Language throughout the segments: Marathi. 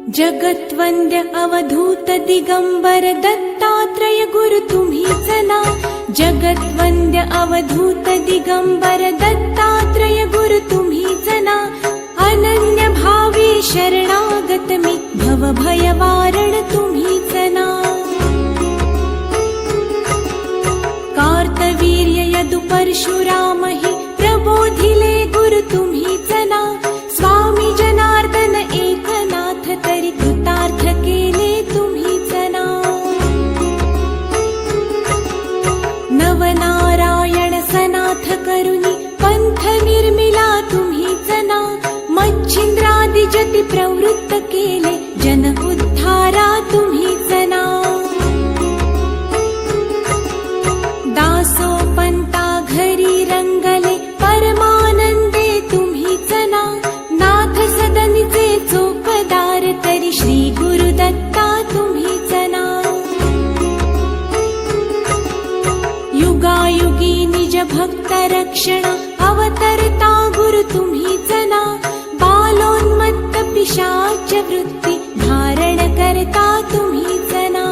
जगत्वन्द्य अवधूत दिगंबर दत्तात्रय गुरु तुम्हीच ना। जगत्वन्द्य अवधूत दिगंबर दत्तात्रय गुरु तुम्हीच ना। अनन्य भावे शरणागत मी भव भय वारण तुम्हीच ना। कार्तवीर्य यदु परशुराम हि प्रबोधिले गुरु तुम्हीच ना। स्वामी जनार्दन एकनाथ तरी कृतार्थ केले तुम्हीच ना। नवनारायण सनाथ करुणी पंथ निर्मिला तुम्हीच ना। मच्छिंद्रादि जति प्रवृत्त केले जन उद्धारा तुम्हीच ना। दासोपंता घरी रंगले परमानंदे तुम्हीच ना। नाथ सदनीचे चोपदार तरी श्री गुरुदत्ता तुम्हीच ना। युगायुगी निज भक्त रक्षण अवतरता गुरु तुम्हीच ना। बालोन्मत्त पिशाच वृत्ती धारण करता तुम्हीच ना।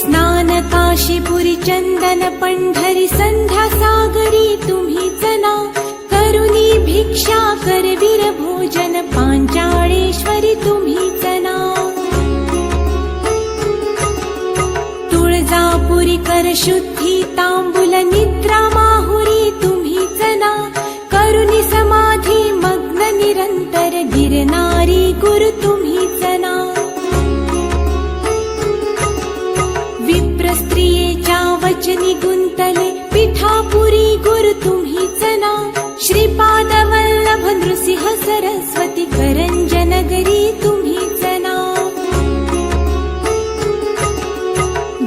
स्नान काशीपुरी चंदन पंढरी संध्या सागरी तुम्हीच ना। करुणी भिक्षा करवीर भोजन पांचाळेश्वरी तुम्हीच ना। तुळजापुरी कर शुद्धी तांबूल निद्रा माहुरी तुम्हीच ना। करुणी समाधी मग्न निरंतर गिरनारी गुरु तुम्हीच ना। विप्र स्त्रियेच्या वचनी गुंतले पिठापुरी गुरु तुम्हीच ना। श्रीपाद वल्लभ नृसिंह सरस्वती करंजनगरी तुम्हीच ना।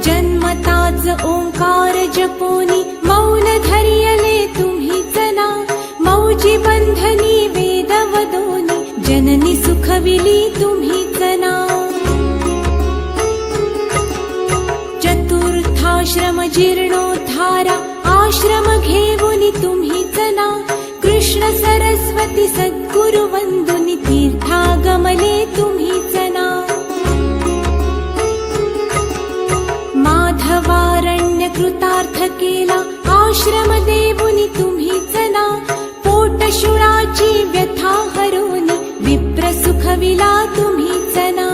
जन्मताच ओंकार जपोनी मौन धरियले तुम्हीच ना। मौजी बंधनी वेद वदोनी जननी सुखविली तुम्हीच ना। चतुर्थाश्रम जीर्णोद्धारा आश्रम घेऊनी तुम्हीच ना। कृष्ण सरस्वती सद्गुरु वंदुनी तीर्थागमले तुम्हीच ना। माधवारण्य कृतार्थ केला आश्रम देवुनी तुम्हीच ना। पोटशुळाची व्यथा हरोनी विप्र सुखविला तुम्हीच ना।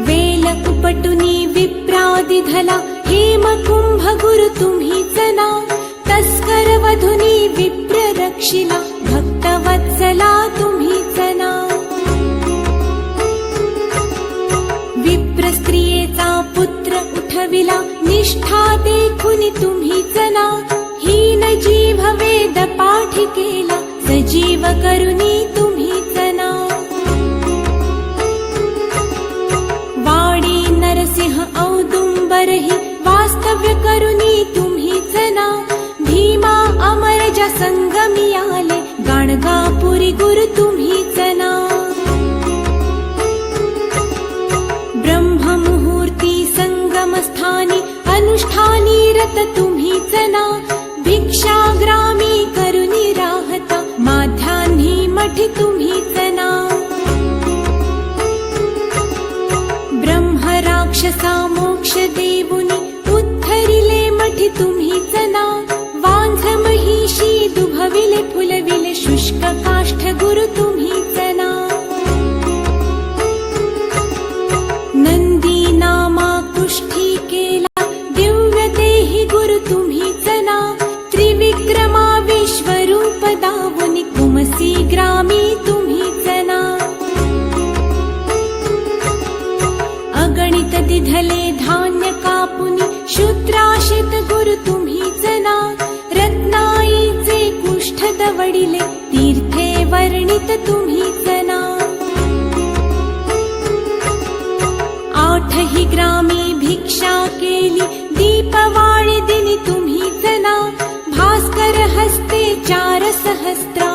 वेल उपटुनी विप्रादि धला हेमकुंभ गुरु तुम्हीच ना। तस्कर वधुनी विप्र रक्षिला भक्तवत्सला तुम्हीच ना। विप्र स्त्रियेचा पुत्र उठविला निष्ठा देखुनी तुम्हीच ना। हीन जीव वेद पाठी केला सजीव करुणी तुम्हीच ना। वाडी नरसिंह औदुंबरहि वास्तव्य करुणी तुम्हीच ना। भीमा अमरजा संगमी आले गाणगापुरी गुरु तुम्हीच ना। ब्रह्ममुहूर्ती संगमस्थानी अनुष्ठानी रत तुम्हीच ना। भिक्षाग्रामी करुणी राहता माध्यान्ही मठी तुम्हीच ना। ब्रह्म राक्षसा मोक्ष देवुनी उद्धरिले मठी तुम्हीच ना। वांझ महिषी दुभविले फुलविले शुष्क काष्ठ गुरु तुम्हीच ना। नंदी नामा कुष्ठी केला दिव्य देहि गुरु तुम्हीच ना। त्रिविक्रमा विश्वरूप दावुनी कुमसी ग्रामी तुम्हीच ना। अगणित दिधले धान्य कापुनी शूद्राशित गुरु तुम्हीच ना। रत्नाईचे कुष्ठ दवडिले तीर्थे वर्णित तुम्हीच ना। आठही ग्रामी भिक्षा केली दीपवाळी दिनी तुम्हीच ना। भास्कर हस्ते 4 सहस्रा